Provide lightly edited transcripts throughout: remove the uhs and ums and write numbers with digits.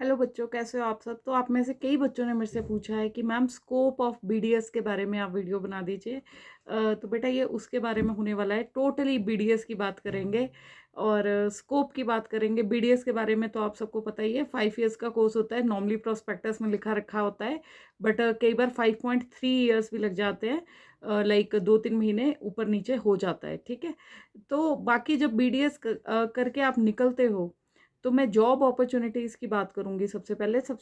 Hello बच्चों, कैसे हो आप सब। तो आप में से कई बच्चों ने मेरे से पूछा है कि मैम स्कोप ऑफ बीडीएस के बारे में आप वीडियो बना दीजिए। तो बेटा ये उसके बारे में होने वाला है। टोटली बीडीएस की बात करेंगे और स्कोप की बात करेंगे। बीडीएस के बारे में तो आप सबको पता ही है, 5 ईयर्स का कोर्स होता है। नॉर्मली प्रोस्पेक्टस में लिखा रखा होता है, बट कई बार 5.3 ईयर्स भी लग जाते हैं। लाइक 2-3 महीने ऊपर नीचे हो जाता है, ठीक है। तो बाकी जब बीडीएस करके आप निकलते हो तो मैं जॉब अपॉर्चुनिटीज़ की बात करूंगी। सबसे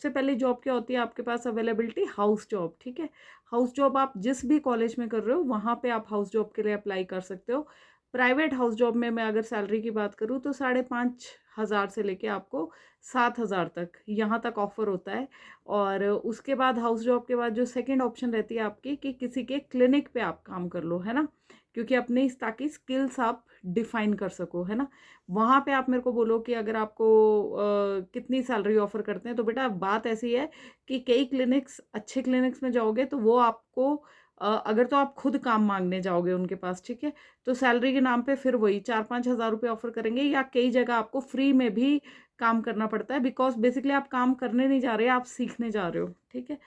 पहले जॉब क्या होती है आपके पास अवेलेबिलिटी, हाउस जॉब, ठीक है। हाउस जॉब आप जिस भी कॉलेज में कर रहे हो वहाँ पे आप हाउस जॉब के लिए अप्लाई कर सकते हो। प्राइवेट हाउस जॉब में मैं अगर सैलरी की बात करूँ तो 5,500 से लेके आपको 7,000 तक यहाँ तक ऑफर होता है। और उसके बाद हाउस जॉब के बाद जो सेकेंड ऑप्शन रहती है आपकी कि किसी के क्लिनिक पे आप काम कर लो, है ना। क्योंकि अपनी ताकि स्किल्स आप डिफाइन कर सको, है ना। वहाँ पे आप मेरे को बोलो कि अगर आपको कितनी सैलरी ऑफर करते हैं, तो बेटा बात ऐसी है कि कई क्लिनिक्स, अच्छे क्लिनिक्स में जाओगे तो वो आपको अगर तो आप खुद काम मांगने जाओगे उनके पास, ठीक है, तो सैलरी के नाम पे फिर वही 4-5 हज़ार रुपये ऑफर करेंगे। या कई जगह आपको फ्री में भी काम करना पड़ता है, बिकॉज बेसिकली आप काम करने नहीं जा रहे, आप सीखने जा रहे हो, ठीक है।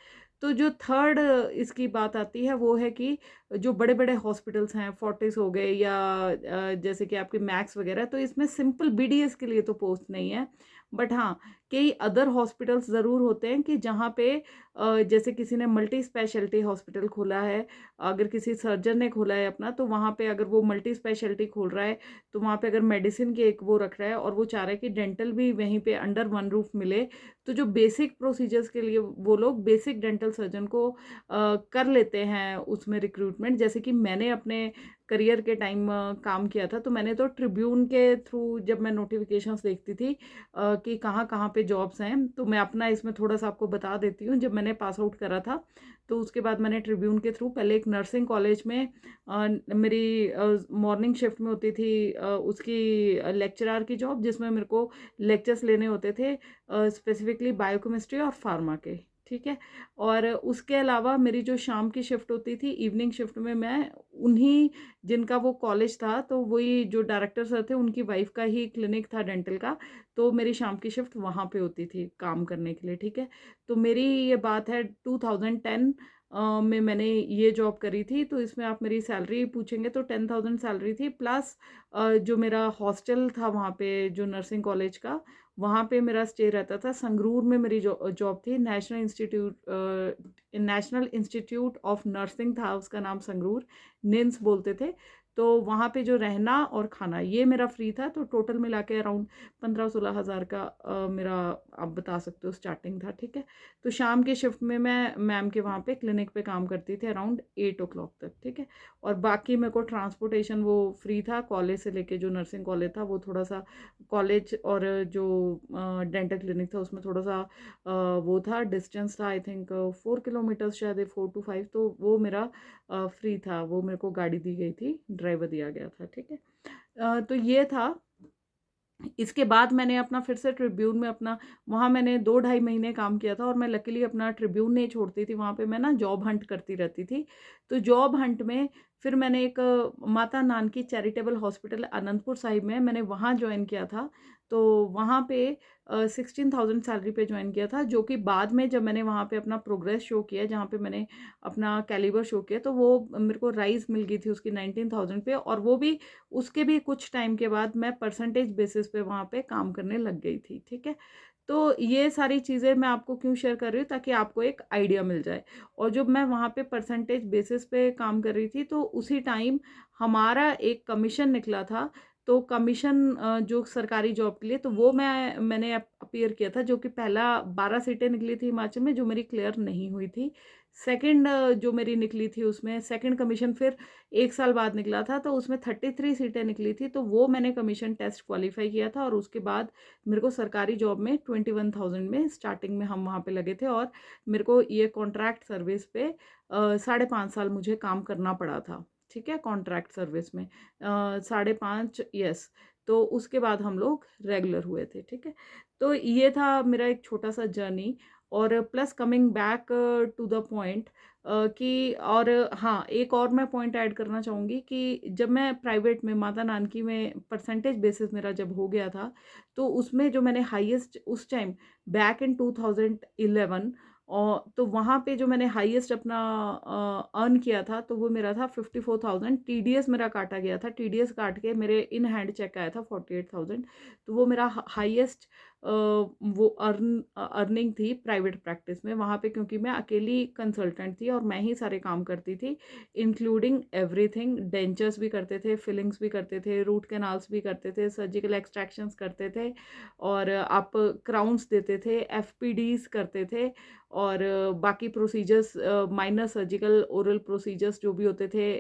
तो जो थर्ड इसकी बात आती है वो है कि जो बड़े बड़े हॉस्पिटल्स हैं, फोर्टिस हो गए या जैसे कि आपके मैक्स वगैरह, तो इसमें सिंपल बीडीएस के लिए तो पोस्ट नहीं है। बट हाँ, कई अदर हॉस्पिटल्स ज़रूर होते हैं कि जहाँ पे जैसे किसी ने मल्टी स्पेशलिटी हॉस्पिटल खोला है, अगर किसी सर्जन ने खोला है अपना, तो वहाँ पे अगर वो मल्टी स्पेशलिटी खोल रहा है तो वहाँ पे अगर मेडिसिन की एक वो रख रहा है और वो चाह रहा है कि डेंटल भी वहीं पे अंडर वन रूफ मिले, तो जो बेसिक प्रोसीजर्स के लिए वो लोग बेसिक डेंटल सर्जन को कर लेते हैं उसमें रिक्रूटमेंट। जैसे कि मैंने अपने करियर के टाइम काम किया था, तो मैंने तो ट्रिब्यून के थ्रू जब मैं नोटिफिकेशंस देखती थी कि कहाँ कहाँ पे जॉब्स हैं, तो मैं अपना इसमें थोड़ा सा आपको बता देती हूँ। जब मैंने पास आउट करा था तो उसके बाद मैंने ट्रिब्यून के थ्रू पहले एक नर्सिंग कॉलेज में मेरी मॉर्निंग शिफ्ट में होती थी उसकी लेक्चरर की जॉब, जिसमें मेरे को लेक्चर्स लेने होते थे स्पेसिफिकली बायोकेमिस्ट्री और फार्मा के, ठीक है। और उसके अलावा मेरी जो शाम की शिफ्ट होती थी, इवनिंग शिफ्ट में मैं उन्हीं, जिनका वो कॉलेज था, तो वही जो डायरेक्टर सर थे उनकी वाइफ का ही क्लिनिक था डेंटल का, तो मेरी शाम की शिफ्ट वहाँ पे होती थी काम करने के लिए, ठीक है। तो मेरी ये बात है 2010 में मैंने ये जॉब करी थी। तो इसमें आप मेरी सैलरी पूछेंगे तो 10,000 सैलरी थी, प्लस जो मेरा हॉस्टल था वहाँ पे जो नर्सिंग कॉलेज का, वहाँ पे मेरा स्टे रहता था। संगरूर में मेरी जॉब थी, नेशनल इंस्टीट्यूट ऑफ नर्सिंग था उसका नाम, संगरूर, निम्स बोलते थे। तो वहाँ पे जो रहना और खाना ये मेरा फ्री था, तो टोटल मिला के अराउंड 15-16 हज़ार का मेरा, आप बता सकते हो, स्टार्टिंग था, ठीक है। तो शाम के शिफ्ट में मैं मैम के वहाँ पे क्लिनिक पे काम करती थी अराउंड 8 o'clock तक, ठीक है। और बाकी मेरे को ट्रांसपोर्टेशन वो फ्री था, कॉलेज से लेके जो नर्सिंग कॉलेज था वो थोड़ा सा, कॉलेज और जो डेंटल क्लिनिक था उसमें थोड़ा सा वो था, डिस्टेंस था, आई थिंक 4 किलोमीटर्स शायद, 4 to 5, तो वो मेरा फ्री था, वो मेरे को गाड़ी दी गई थी, ड्राइवर दिया गया था, ठीक है। तो ये था। इसके बाद मैंने अपना फिर से ट्रिब्यून में अपना, वहाँ मैंने 2-2.5 महीने काम किया था, और मैं लकीली अपना ट्रिब्यून नहीं छोड़ती थी, वहाँ पे मैं ना जॉब हंट करती रहती थी। तो जॉब हंट में फिर मैंने एक माता नानकी चैरिटेबल हॉस्पिटल अनंतपुर साहिब में मैंने वहाँ ज्वाइन किया था। तो वहाँ पे 16,000 सैलरी पे ज्वाइन किया था, जो कि बाद में जब मैंने वहाँ पे अपना प्रोग्रेस शो किया, जहाँ पे मैंने अपना कैलिबर शो किया, तो वो मेरे को राइज मिल गई थी उसकी 19,000 पे। और वो भी उसके भी कुछ टाइम के बाद मैं परसेंटेज बेसिस पे वहाँ पे काम करने लग गई थी, ठीक है। तो ये सारी चीज़ें मैं आपको क्यों शेयर कर रही हूँ, ताकि आपको एक आइडिया मिल जाए। और जब मैं वहाँ पे परसेंटेज बेसिस पे काम कर रही थी, तो उसी टाइम हमारा एक कमीशन निकला था। तो कमीशन जो सरकारी जॉब के लिए, तो वो मैंने अपीयर किया था, जो कि पहला 12 सीटें निकली थी हिमाचल में, जो मेरी क्लियर नहीं हुई थी। सेकंड जो मेरी निकली थी उसमें सेकंड कमीशन फिर 1 साल बाद निकला था, तो उसमें 33 सीटें निकली थी, तो वो मैंने कमीशन टेस्ट क्वालिफाई किया था। और उसके बाद मेरे को सरकारी जॉब में 21,000 में स्टार्टिंग में हम वहाँ पे लगे थे, और मेरे को ये कॉन्ट्रैक्ट सर्विस पे 5.5 साल मुझे काम करना पड़ा था, ठीक है, कॉन्ट्रैक्ट सर्विस में 5.5, यस। तो उसके बाद हम लोग रेगुलर हुए थे, ठीक है। तो ये था मेरा एक छोटा सा जर्नी। और plus coming back to the point कि और हाँ, एक और मैं पॉइंट ऐड करना चाहूँगी कि जब मैं प्राइवेट में माता नानकी में परसेंटेज बेसिस मेरा जब हो गया था, तो उसमें जो मैंने हाईएस्ट उस टाइम बैक इन 2011 और तो वहाँ पे जो मैंने हाईएस्ट अपना अर्न किया था, तो वो मेरा था 54,000। टीडीएस मेरा काटा गया था, टीडीएस काट के मेरे इन हैंड चेक आया था 48,000। तो वो मेरा हाईएस्ट वो अर्निंग थी प्राइवेट प्रैक्टिस में वहाँ पे, क्योंकि मैं अकेली कंसल्टेंट थी और मैं ही सारे काम करती थी, इंक्लूडिंग एवरीथिंग। डेंचर्स भी करते थे, फिलिंग्स भी करते थे, रूट कैनाल्स भी करते थे, सर्जिकल एक्सट्रैक्शंस करते थे, और आप क्राउन्स देते थे, एफपीडीज करते थे, और बाकी procedures, minor surgical oral procedures जो भी होते थे,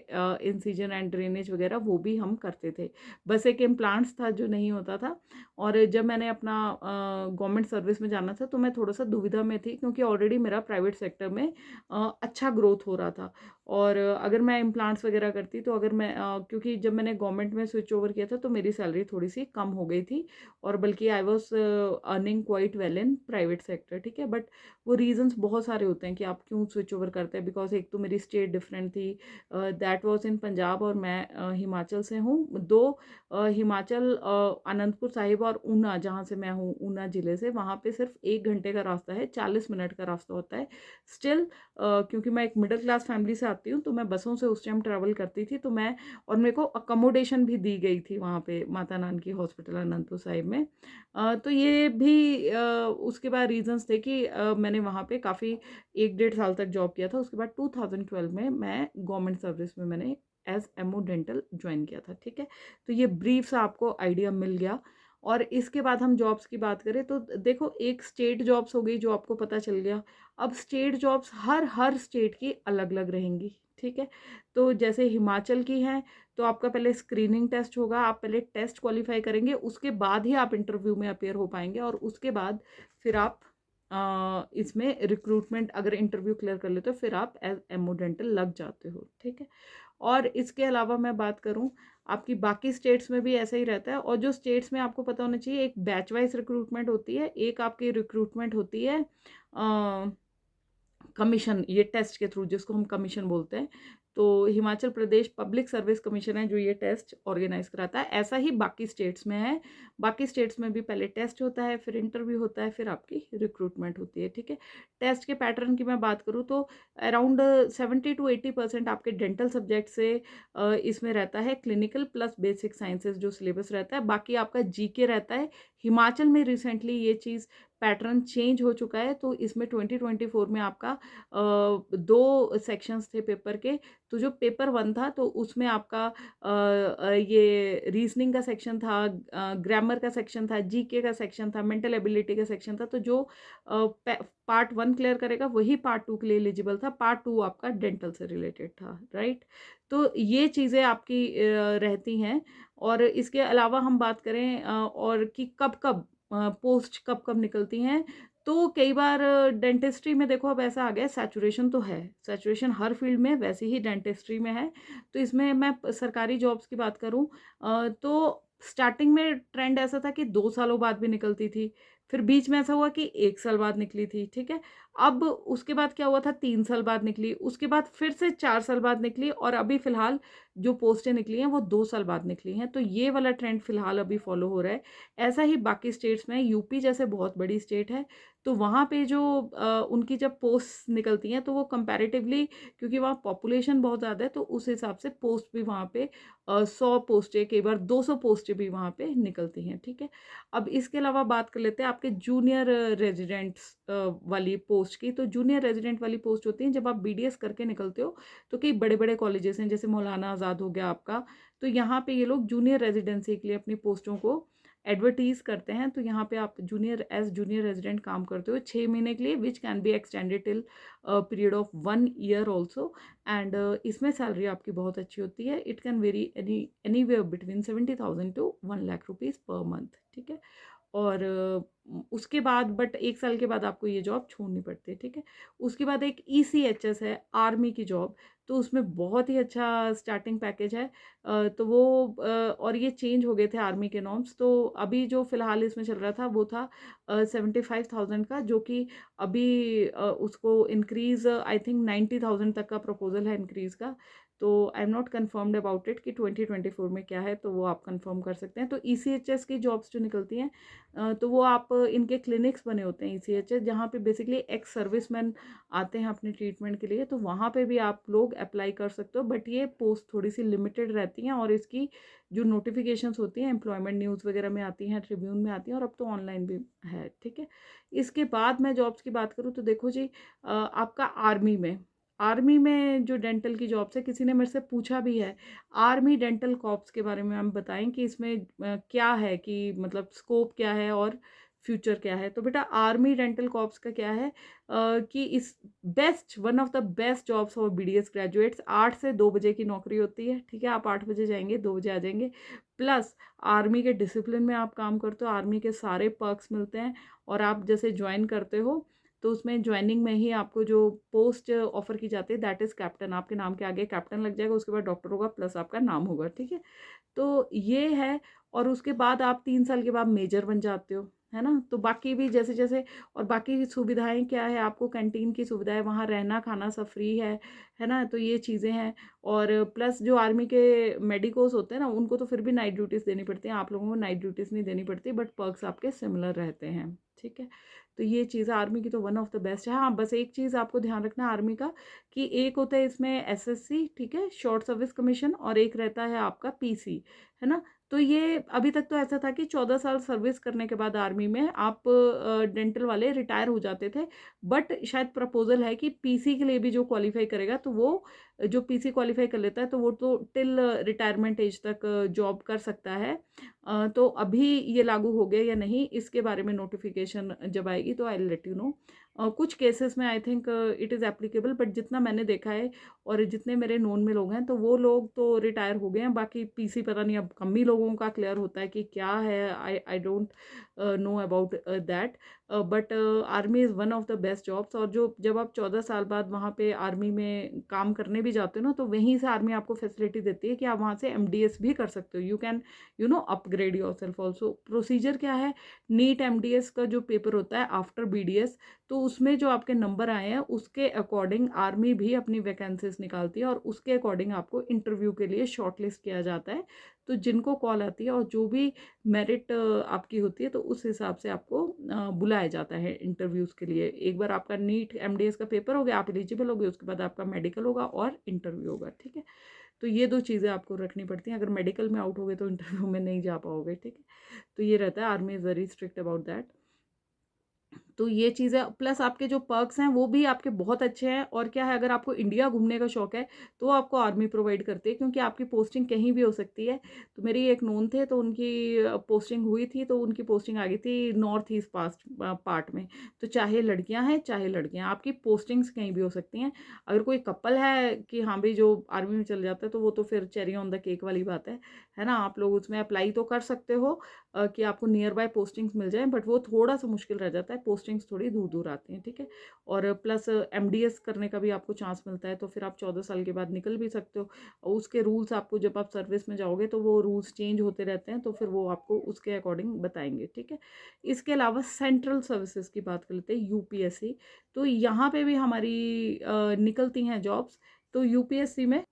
इंसिजन एंड ड्रेनेज वगैरह, वो भी हम करते थे। बस एक इम्प्लांट्स था जो नहीं होता था। और जब मैंने अपना गवर्नमेंट सर्विस में जाना था, तो मैं थोड़ा सा दुविधा में थी, क्योंकि ऑलरेडी मेरा प्राइवेट सेक्टर में अच्छा ग्रोथ हो रहा था। और अगर मैं इम्प्लांट्स वगैरह करती, तो अगर मैं क्योंकि जब मैंने गवर्नमेंट में स्विच ओवर किया था, तो मेरी सैलरी थोड़ी सी कम हो गई थी, और बल्कि I was earning quite well in private sector, ठीक है। बट वो रीजंस बहुत सारे होते हैं कि आप क्यों स्विच ओवर करते हैं, बिकॉज एक तो मेरी स्टेट डिफरेंट थी, दैट वाज इन पंजाब, और मैं हिमाचल से हूँ। दो, हिमाचल अनंतपुर साहिब और ऊना, जहाँ से मैं हूँ, ऊना ज़िले से, वहाँ पे सिर्फ 1 घंटे का रास्ता है, 40 मिनट का रास्ता होता है। स्टिल क्योंकि मैं एक मिडिल क्लास फैमिली से आती हूँ, तो मैं बसों से उस टाइम ट्रैवल करती थी, तो मैं, और मेरे को अकोमोडेशन भी दी गई थी वहाँ पे माता नानकी हॉस्पिटल अनंतपुर साहिब में। तो ये भी उसके बाद रीजंस थे कि मैंने वहाँ पे काफ़ी 1 डेढ़ साल तक जॉब किया था। उसके बाद 2012 में मैं गवर्नमेंट सर्विस में मैंने एज एमओ डेंटल ज्वाइन किया था, ठीक है। तो ये ब्रीफ सा आपको आइडिया मिल गया। और इसके बाद हम जॉब्स की बात करें, तो देखो, एक स्टेट जॉब्स हो गई जो आपको पता चल गया। अब स्टेट जॉब्स हर स्टेट की अलग अलग रहेंगी, ठीक है। तो जैसे हिमाचल की हैं, तो आपका पहले स्क्रीनिंग टेस्ट होगा, आप पहले टेस्ट क्वालिफाई करेंगे, उसके बाद ही आप इंटरव्यू में अपेयर हो पाएंगे, और उसके बाद फिर आप इसमें रिक्रूटमेंट, अगर इंटरव्यू क्लियर कर लेते हो, फिर आप एज एमओ डेंटल लग जाते हो, ठीक है। और इसके अलावा मैं बात करूं, आपकी बाकी स्टेट्स में भी ऐसा ही रहता है। और जो स्टेट्स में आपको पता होना चाहिए, एक बैच वाइज रिक्रूटमेंट होती है, एक आपकी रिक्रूटमेंट होती है कमीशन, ये टेस्ट के थ्रू, जिसको हम कमीशन बोलते हैं। तो Himachal Pradesh public service commission है जो ये टेस्ट ऑर्गेनाइज कराता है। ऐसा ही बाकी स्टेट्स में है। बाकी स्टेट्स में भी पहले टेस्ट होता है, फिर इंटरव्यू होता है, फिर आपकी रिक्रूटमेंट होती है, ठीक है। टेस्ट के पैटर्न की मैं बात करूँ, तो अराउंड 70 to 80% आपके डेंटल सब्जेक्ट से इसमें रहता है क्लिनिकल प्लस बेसिक साइंसेज जो सिलेबस रहता है। बाकी आपका जीके रहता है। हिमाचल में रिसेंटली ये चीज़ पैटर्न चेंज हो चुका है, तो इसमें 2024 में आपका 2 सेक्शंस थे पेपर के। तो जो पेपर 1 था, तो उसमें आपका ये रीजनिंग का सेक्शन था, ग्रामर का सेक्शन था, जीके का सेक्शन था, मेंटल एबिलिटी का सेक्शन था। तो जो पार्ट 1 क्लियर करेगा, वही पार्ट 2 के लिए एलिजिबल था। पार्ट 2 आपका डेंटल से रिलेटेड था, राइट। तो ये चीज़ें आपकी रहती हैं। और इसके अलावा हम बात करें और कि कब कब पोस्ट कब कब निकलती हैं, तो कई बार डेंटिस्ट्री में देखो, अब ऐसा आ गया, सैचुरेशन तो है, सैचुरेशन हर फील्ड में, वैसे ही डेंटिस्ट्री में है। तो इसमें मैं सरकारी जॉब्स की बात करूं, तो स्टार्टिंग में ट्रेंड ऐसा था कि 2 सालों बाद भी निकलती थी, फिर बीच में ऐसा हुआ कि 1 साल बाद निकली थी, ठीक है। अब उसके बाद क्या हुआ था, 3 साल बाद निकली, उसके बाद फिर से 4 साल बाद निकली, और अभी फिलहाल जो पोस्टें निकली हैं वो 2 साल बाद निकली हैं। तो ये वाला ट्रेंड फिलहाल अभी फॉलो हो रहा है। ऐसा ही बाकी स्टेट्स में, यूपी जैसे बहुत बड़ी स्टेट है, तो वहाँ पे जो उनकी जब पोस्ट निकलती हैं, तो वो कंपैरेटिवली, क्योंकि वहाँ पॉपुलेशन बहुत ज़्यादा है, तो उस हिसाब से पोस्ट भी वहाँ पे 100 पोस्टें, कई बार 200 पोस्टें भी वहाँ पे निकलती हैं, ठीक है। अब इसके अलावा बात कर लेते हैं आपके जूनियर रेजिडेंट्स वाली पोस्ट की। तो जूनियर रेजिडेंट वाली पोस्ट होती है जब आप बीडीएस करके निकलते हो, तो कई बड़े बड़े कॉलेजेस हैं, जैसे मौलाना आज़ाद हो गया आपका, तो यहाँ पे ये लोग जूनियर रेजिडेंसी के लिए अपनी पोस्टों को एडवर्टीज करते हैं। तो यहाँ पे आप जूनियर रेजिडेंट काम करते हो 6 महीने के लिए, which can be extended till period of 1 year also. And इसमें सैलरी आपकी बहुत अच्छी होती है। It can vary anywhere between 70,000 to 1 lakh rupees per month, ठीक है। और उसके बाद बट 1 साल के बाद आपको ये जॉब छोड़नी पड़ती है, ठीक है। उसके बाद एक ECHS है, आर्मी की जॉब, तो उसमें बहुत ही अच्छा स्टार्टिंग पैकेज है। तो वो और ये चेंज हो गए थे आर्मी के नॉर्म्स, तो अभी जो फ़िलहाल इसमें चल रहा था वो था 75,000 का, जो कि अभी उसको इंक्रीज़ आई थिंक 90,000 तक का प्रपोज़ल है इंक्रीज़ का। तो I am not confirmed about it कि 2024 में क्या है, तो वो आप कन्फर्म कर सकते हैं। तो ECHS की जॉब्स जो निकलती हैं, तो वो आप इनके क्लिनिक्स बने होते हैं ECHS, जहाँ पे बेसिकली एक्स सर्विसमैन आते हैं अपने ट्रीटमेंट के लिए, तो वहाँ पे भी आप लोग अप्लाई कर सकते हो। बट ये पोस्ट थोड़ी सी लिमिटेड रहती हैं, और इसकी जो नोटिफिकेशंस होती हैं एम्प्लॉयमेंट न्यूज़ वगैरह में आती हैं, ट्रिब्यून में आती हैं, और अब तो ऑनलाइन भी है, ठीक है। इसके बाद मैं जॉब्स की बात करूँ तो देखो जी, आपका आर्मी में जो डेंटल की जॉब्स है, किसी ने मेरे से पूछा भी है आर्मी डेंटल कॉर्प्स के बारे में, हम बताएं कि इसमें क्या है, कि मतलब स्कोप क्या है और फ्यूचर क्या है। तो बेटा आर्मी डेंटल कॉर्प्स का क्या है, कि इस one of the best jobs for BDS graduates. 8 से 2 बजे की नौकरी होती है, ठीक है। आप 8 बजे जाएंगे, 2 बजे आ जाएंगे। प्लस आर्मी के डिसिप्लिन में आप काम करते हो, आर्मी के सारे पर्क्स मिलते हैं, और आप जैसे ज्वाइन करते हो तो उसमें ज्वाइनिंग में ही आपको जो पोस्ट ऑफर की जाती है दैट इज़ कैप्टन। आपके नाम के आगे कैप्टन लग जाएगा, उसके बाद डॉक्टर होगा, प्लस आपका नाम होगा, ठीक है। तो ये है। और उसके बाद आप 3 साल के बाद मेजर बन जाते हो, है ना। तो बाकी भी जैसे जैसे, और बाकी की सुविधाएं क्या है, आपको कैंटीन की सुविधाएं, वहाँ रहना खाना सब फ्री है ना। तो ये चीज़ें हैं। और प्लस जो आर्मी के मेडिकोस होते हैं ना, उनको तो फिर भी नाइट ड्यूटीज़ देनी पड़ती हैं, आप लोगों को नाइट ड्यूटीज़ नहीं देनी पड़ती, बट पर्क्स आपके सिमिलर रहते हैं, ठीक है। तो ये चीज़ आर्मी की तो वन ऑफ द बेस्ट है। हाँ, बस एक चीज़ आपको ध्यान रखना आर्मी का, कि एक होता है इसमें SSC, ठीक है, शॉर्ट सर्विस कमीशन, और एक रहता है आपका PC, है ना। तो ये अभी तक तो ऐसा था कि 14 साल सर्विस करने के बाद आर्मी में आप डेंटल वाले रिटायर हो जाते थे। बट शायद प्रपोजल है कि PC के लिए भी जो क्वालिफाई करेगा, तो वो जो PC क्वालिफाई कर लेता है, तो वो तो टिल रिटायरमेंट एज तक जॉब कर सकता है। तो अभी ये लागू हो गया या नहीं, इसके बारे में नोटिफिकेशन जब आएगी तो I will let you know. कुछ केसेस में I think it is applicable, but जितना मैंने देखा है और जितने मेरे नोन में लोग हैं, तो वो लोग तो रिटायर हो गए हैं। बाकी PC पता नहीं, अब कम ही लोगों का क्लियर होता है कि क्या है। I don't know about that. But army is one of the best jobs. और जो जब आप 14 साल बाद वहाँ पे आर्मी में काम करने भी जाते हो ना, तो वहीं से आर्मी आपको फैसिलिटी देती है कि आप वहाँ से MDS भी कर सकते हो। You can upgrade your self also. Procedure क्या है, नीट MDS का जो पेपर होता है आफ्टर BDS, तो उसमें जो आपके नंबर आए हैं उसके अकॉर्डिंग आर्मी भी अपनी वैकेंसीज निकालती है, और उसके अकॉर्डिंग आपको इंटरव्यू के लिए शॉर्टलिस्ट किया जाता है। तो जिनको कॉल आती है और जो भी मेरिट आपकी होती है, तो उस हिसाब से आपको बुलाया जाता है इंटरव्यूज़ के लिए। एक बार आपका नीट MDS का पेपर हो गया, आप एलिजिबल हो गए, उसके बाद आपका मेडिकल होगा और इंटरव्यू होगा, ठीक है। तो ये 2 चीज़ें आपको रखनी पड़ती हैं। अगर मेडिकल में आउट हो गए तो इंटरव्यू में नहीं जा पाओगे, ठीक है। तो ये रहता है, army is very strict about that. तो ये चीज़ें प्लस आपके जो पर्क्स हैं वो भी आपके बहुत अच्छे हैं। और क्या है, अगर आपको इंडिया घूमने का शौक है तो आपको आर्मी प्रोवाइड करती है, क्योंकि आपकी पोस्टिंग कहीं भी हो सकती है। तो मेरी एक नोन थे, तो उनकी पोस्टिंग हुई थी, तो उनकी पोस्टिंग आ गई थी नॉर्थ ईस्ट पार्ट में। तो चाहे लड़कियां हैं चाहे लड़कियां, आपकी पोस्टिंग्स कहीं भी हो सकती हैं। अगर कोई कपल है कि हाँ भाई जो आर्मी में चल जाता है, तो वो तो फिर चेरी ऑन द केक वाली बात है ना। आप लोग उसमें अप्लाई तो कर सकते हो कि आपको नियर बाय पोस्टिंग्स मिल जाएँ, बट वो थोड़ा सा मुश्किल रह जाता है, पोस्टिंग्स थोड़ी दूर दूर आती हैं, ठीक है। और प्लस MDS करने का भी आपको चांस मिलता है, तो फिर आप 14 साल के बाद निकल भी सकते हो। और उसके रूल्स आपको, जब आप सर्विस में जाओगे तो वो रूल्स चेंज होते रहते हैं, तो फिर वो आपको उसके अकॉर्डिंग बताएंगे, ठीक है। इसके अलावा सेंट्रल सर्विसेज की बात कर लेते हैं, UPSC। तो यहाँ पे भी हमारी निकलती हैं जॉब्स। तो UPSC में,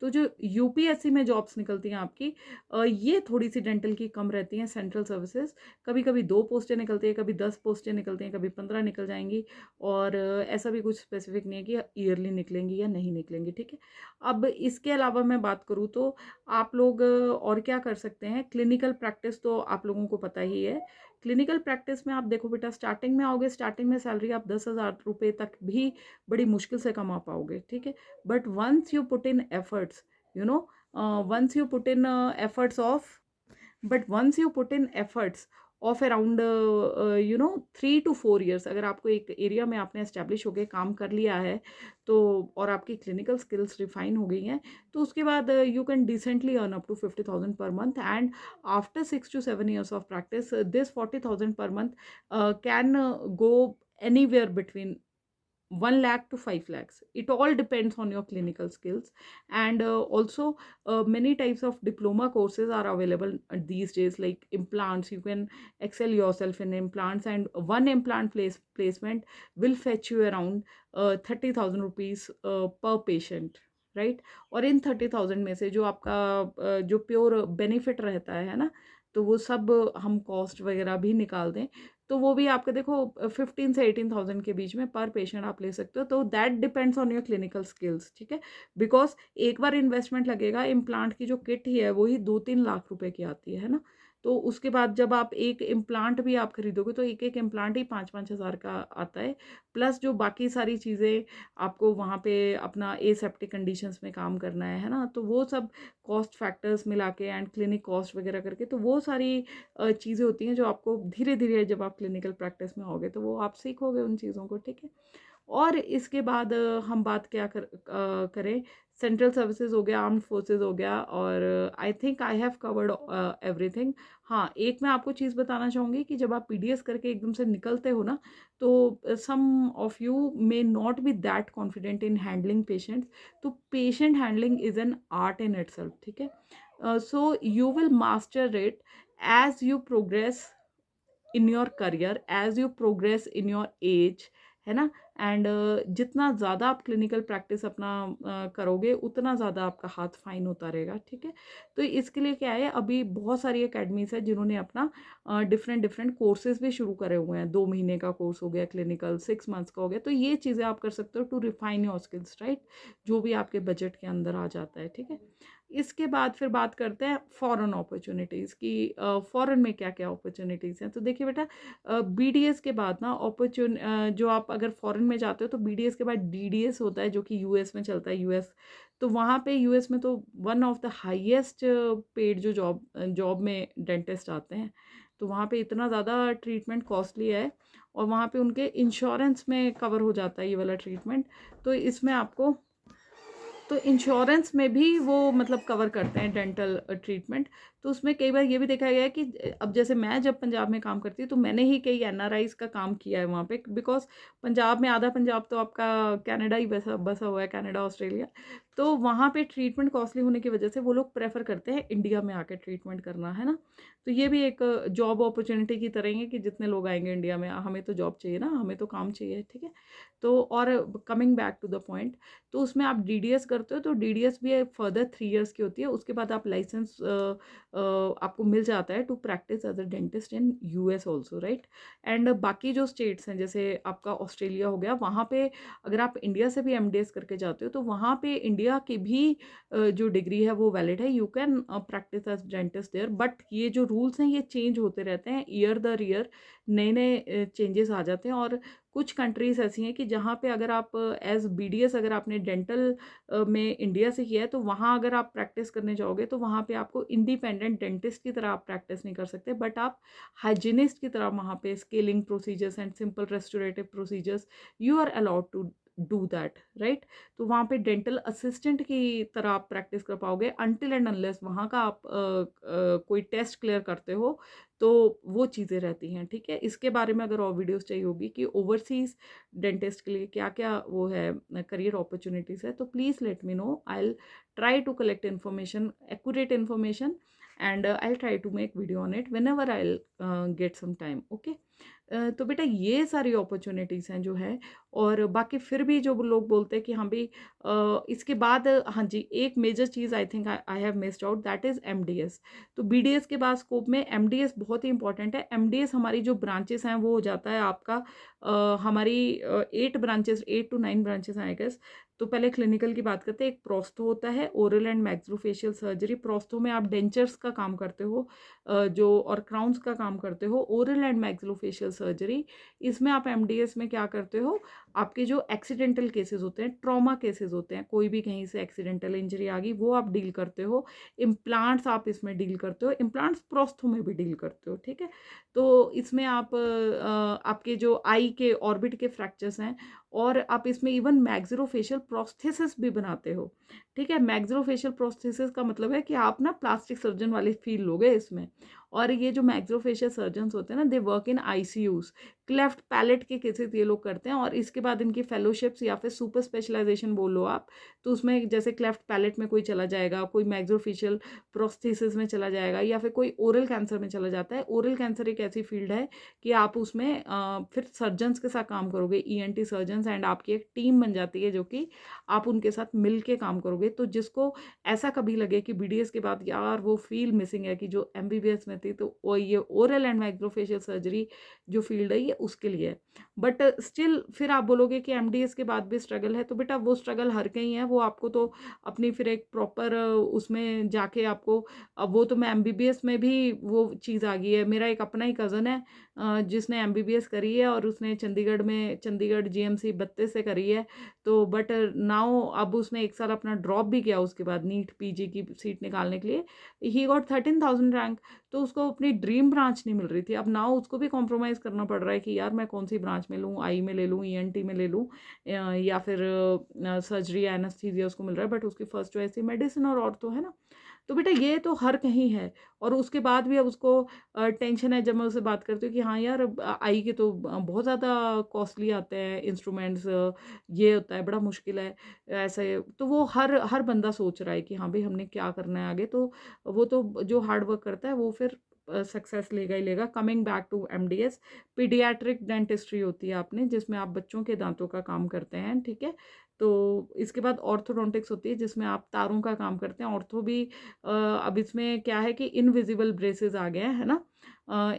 तो जो UPSC में जॉब्स निकलती हैं आपकी, ये थोड़ी सी डेंटल की कम रहती हैं सेंट्रल सर्विसेज। कभी कभी 2 पोस्टें निकलती हैं, कभी 10 पोस्टें निकलती हैं, कभी 15 निकल जाएंगी। और ऐसा भी कुछ स्पेसिफिक नहीं है कि ईयरली निकलेंगी या नहीं निकलेंगी, ठीक है। अब इसके अलावा मैं बात करूँ तो आप लोग और क्या कर सकते हैं। क्लिनिकल प्रैक्टिस तो आप लोगों को पता ही है। क्लिनिकल प्रैक्टिस में आप देखो बेटा, स्टार्टिंग में आओगे, स्टार्टिंग में सैलरी आप 10,000 रुपये तक भी बड़ी मुश्किल से कमा पाओगे, ठीक है। But once you put in efforts, you know once you put in efforts of but once you put in efforts of around 3 to 4 years। अगर आपको एक एरिया में आपने एस्टेब्लिश होकर काम कर लिया है तो, और आपकी क्लिनिकल स्किल्स रिफाइन हो गई हैं, तो उसके बाद you can decently earn up to 50,000 per month. And after 6 to 7 years of practice this 40,000 per month can go anywhere between 1 lakh to 5 lakhs. It all depends on your clinical skills. And also many types of diploma courses are available these days, like implants. You can excel yourself in implants, and one implant placement will fetch you around 30,000 rupees per patient, right. और इन 30,000 में से जो आपका जो pure benefit रहता है ना, तो वो सब हम कॉस्ट वगैरह भी निकाल दें तो वो भी आपका देखो 15 से 18,000 के बीच में पर पेशेंट आप ले सकते हो। तो that depends on your clinical skills, ठीक है। बिकॉज एक बार इन्वेस्टमेंट लगेगा, इम्प्लांट की जो किट ही है वही 2-3 लाख रुपए की आती है ना। तो उसके बाद जब आप एक इम्प्लांट भी आप खरीदोगे तो एक एक इम्प्लांट ही 5-5 हज़ार का आता है, प्लस जो बाकी सारी चीज़ें आपको वहाँ पे अपना एसेप्टिक कंडीशंस में काम करना है ना, तो वो सब कॉस्ट फैक्टर्स मिला के एंड क्लिनिक कॉस्ट वगैरह करके, तो वो सारी चीज़ें होती हैं जो आपको धीरे धीरे जब आप क्लिनिकल प्रैक्टिस में आओगे तो वो आप सीखोगे उन चीज़ों को, ठीक है। और इसके बाद हम बात क्या करें, सेंट्रल सर्विसेज हो गया, आर्म्ड फोर्सेज हो गया, और आई think I have covered everything. हाँ, एक मैं आपको चीज़ बताना चाहूँगी कि जब आप पीडीएस करके एकदम से निकलते हो ना, तो some of you may not be that confident in handling patients. तो patient handling is an art in itself, ठीक है। So you will master it as you progress in your career, as you progress in your age, है ना। And जितना ज़्यादा आप clinical practice अपना करोगे उतना ज़्यादा आपका हाथ फाइन होता रहेगा, ठीक है। तो इसके लिए क्या है, अभी बहुत सारी अकेडमीज है जिन्होंने अपना डिफरेंट डिफरेंट कोर्सेज भी शुरू करे हुए हैं। 2 महीने का कोर्स हो गया क्लिनिकल, 6 months का हो गया। तो ये चीज़ें आप कर सकते हो to refine your skills, right, जो भी आपके बजट के अंदर आ जाता है, ठीक है। इसके बाद फिर बात करते हैं फॉरेन अपॉर्चुनिटीज़ की। फॉरेन में क्या क्या अपॉर्चुनिटीज़ हैं। तो देखिए बेटा, बीडीएस के बाद ना जो आप अगर फॉरेन में जाते हो तो बीडीएस के बाद डीडीएस होता है, जो कि यूएस में चलता है, यूएस। तो वहाँ पे यूएस में तो one of the highest paid जो जॉब में डेंटिस्ट आते हैं। तो वहाँ पे इतना ज़्यादा ट्रीटमेंट कॉस्टली है, और वहाँ पे उनके इंश्योरेंस में कवर हो जाता है ये वाला ट्रीटमेंट। तो इसमें आपको, तो इंश्योरेंस में भी वो मतलब कवर करते हैं डेंटल ट्रीटमेंट। तो उसमें कई बार ये भी देखा गया है कि अब जैसे मैं जब पंजाब में काम करती हूँ तो मैंने ही कई एनआरआईज का काम किया है वहाँ पे, बिकॉज पंजाब में आधा पंजाब तो आपका कनाडा ही बसा हुआ है, कनाडा ऑस्ट्रेलिया। तो वहाँ पे ट्रीटमेंट कॉस्टली होने की वजह से वो लोग प्रेफर करते हैं इंडिया में आके ट्रीटमेंट करना, है ना। तो ये भी एक जॉब अपॉर्चुनिटी की तरह ही है कि जितने लोग आएंगे इंडिया में, हमें तो जॉब चाहिए ना, हमें तो काम चाहिए, ठीक है। तो और coming back to the point, तो उसमें आप डीडीएस करते हो तो डीडीएस भी फर्दर 3 years की होती है। उसके बाद आप लाइसेंस आपको मिल जाता है to practice as a dentist in US also, right. And बाकी जो स्टेट्स हैं जैसे आपका ऑस्ट्रेलिया हो गया, वहाँ पे अगर आप इंडिया से भी एमडीएस करके जाते हो तो वहाँ पे इंडिया की भी जो डिग्री है वो वैलिड है, you can practice as dentist there. But ये जो रूल्स हैं ये चेंज होते रहते हैं, ईयर दर ईयर नए नए चेंजेस आ जाते हैं। और कुछ कंट्रीज़ ऐसी हैं कि जहाँ पे अगर आप एज बीडीएस अगर आपने डेंटल में इंडिया से किया है तो वहाँ अगर आप प्रैक्टिस करने जाओगे तो वहाँ पे आपको इंडिपेंडेंट डेंटिस्ट की तरह आप प्रैक्टिस नहीं कर सकते, बट आप हाइजीनिस्ट की तरह वहाँ पे scaling procedures and simple restorative procedures you are allowed to do that, right. तो वहाँ पे डेंटल असिस्टेंट की तरह आप प्रैक्टिस कर पाओगे अनटिल एंड अनलेस वहाँ का आप कोई टेस्ट क्लियर करते हो, तो वो चीज़ें रहती हैं, ठीक है। इसके बारे में अगर और वीडियोस चाहिए होगी कि ओवरसीज़ डेंटिस्ट के लिए क्या क्या वो है करियर अपॉर्चुनिटीज़ है, तो please let me know. I will try to collect information, accurate information, and I'll try to make video on it whenever I'll get some time, okay। तो बेटा ये सारी अपॉर्चुनिटीज़ हैं जो है। और बाकी फिर भी जो लोग बोलते हैं कि हाँ भाई इसके बाद हाँ जी, एक मेजर चीज़ I think I have missed out, that is MDS. तो बीडीएस के बाद स्कोप में एमडीएस बहुत ही इंपॉर्टेंट है। एमडीएस हमारी जो ब्रांचेस हैं वो हो जाता है आपका हमारी 8 to 9 ब्रांचेस हैं आई गेस। तो पहले क्लिनिकल की बात करते हैं। एक प्रोस्थो होता है, oral and maxillofacial surgery. Prostho में आप डेंचर्स का काम करते हो जो, और क्राउन्स का काम करते हो। ओरल एंड मैक्सिलोफेशियल सर्जरी, इसमें आप एमडीएस में क्या करते हो, आपके जो एक्सीडेंटल केसेस होते हैं, ट्रॉमा केसेस होते हैं, कोई भी कहीं से एक्सीडेंटल इंजरी आ गई वो आप डील करते हो। इम्प्लांट्स आप इसमें डील करते हो, इम्प्लांट्स प्रोस्थो में भी डील करते हो, ठीक है। तो इसमें आप आपके जो आई के ऑर्बिट के फ्रैक्चर्स हैं, और आप इसमें इवन मैक्सिलोफेशियल प्रोस्थेसिस भी बनाते हो, ठीक है। मैक्सिलोफेशियल प्रोस्थेसिस का मतलब है कि आप ना प्लास्टिक सर्जन वाली फील लोगे इसमें। और ये जो मैक्सिलोफेशियल सर्जन्स होते हैं ना, they work in ICUs. Cleft palate के केसेस ये लोग करते हैं, और इसके बाद इनकी फेलोशिप्स या फिर सुपर स्पेशलाइजेशन बोलो आप, तो उसमें जैसे क्लेफ्ट पैलेट में कोई चला जाएगा, कोई मैक्सिलोफेशियल प्रोस्थेसिस में चला जाएगा, या फिर कोई ओरल कैंसर में चला जाता है। ओरल कैंसर एक ऐसी फील्ड है कि आप उसमें फिर सर्जन्स के साथ काम करोगे, ईएनटी सर्जन्स, एंड आपकी एक टीम बन जाती है जो कि आप उनके साथ मिल के काम करोगे। तो जिसको ऐसा कभी लगे कि बीडीएस के बाद यार वो फील मिसिंग है कि जो एमबीबीएस में थी, तो वो ये ओरल एंड मैक्सिलोफेशियल सर्जरी जो फील्ड है ये उसके लिए है। बट स्टिल फिर आप बोलोगे कि एमडीएस के बाद भी स्ट्रगल है, तो बेटा वो स्ट्रगल हर कहीं है। वो आपको तो अपनी फिर एक प्रॉपर उसमें जाके आपको, अब वो तो मैं एमबीबीएस में भी वो चीज़ आ गई है। मेरा एक अपना ही कज़न है जिसने एमबीबीएस करी है, और उसने चंडीगढ़ जीएमसी 32 से करी है। तो बट नाउ अब उसने एक साल अपना ड्रॉप भी किया उसके बाद नीट पीजी की सीट निकालने के लिए। He got 13,000 rank. तो उसको अपनी ड्रीम ब्रांच नहीं मिल रही थी। अब नाउ उसको भी कॉम्प्रोमाइज़ करना पड़ रहा है कि यार मैं कौन सी ब्रांच में लूँ, आई में ले लूँ, ईएनटी में ले लूँ, या फिर सर्जरी एनेस्थीसिया उसको मिल रहा है, बट उसकी फर्स्ट चॉइस थी मेडिसिन और ऑर्थो, है ना। तो बेटा ये तो हर कहीं है। और उसके बाद भी अब उसको टेंशन है, जब मैं उससे बात करती हूँ कि हाँ यार, आई के तो बहुत ज़्यादा कॉस्टली आते हैं इंस्ट्रूमेंट्स, ये होता है बड़ा मुश्किल है ऐसे। तो वो हर बंदा सोच रहा है कि हाँ भाई हमने क्या करना है आगे। तो वो तो जो हार्ड वर्क करता है वो फिर सक्सेस लेगा ही लेगा। Coming back to MDS, paediatric dentistry होती है आपने, जिसमें आप बच्चों के दांतों का काम करते हैं, ठीक है। तो इसके बाद ऑर्थोडोंटिक्स होती है जिसमें आप तारों का काम करते हैं। ऑर्थो भी अब इसमें क्या है कि इनविजिबल ब्रेसेस आ गए हैं, है ना।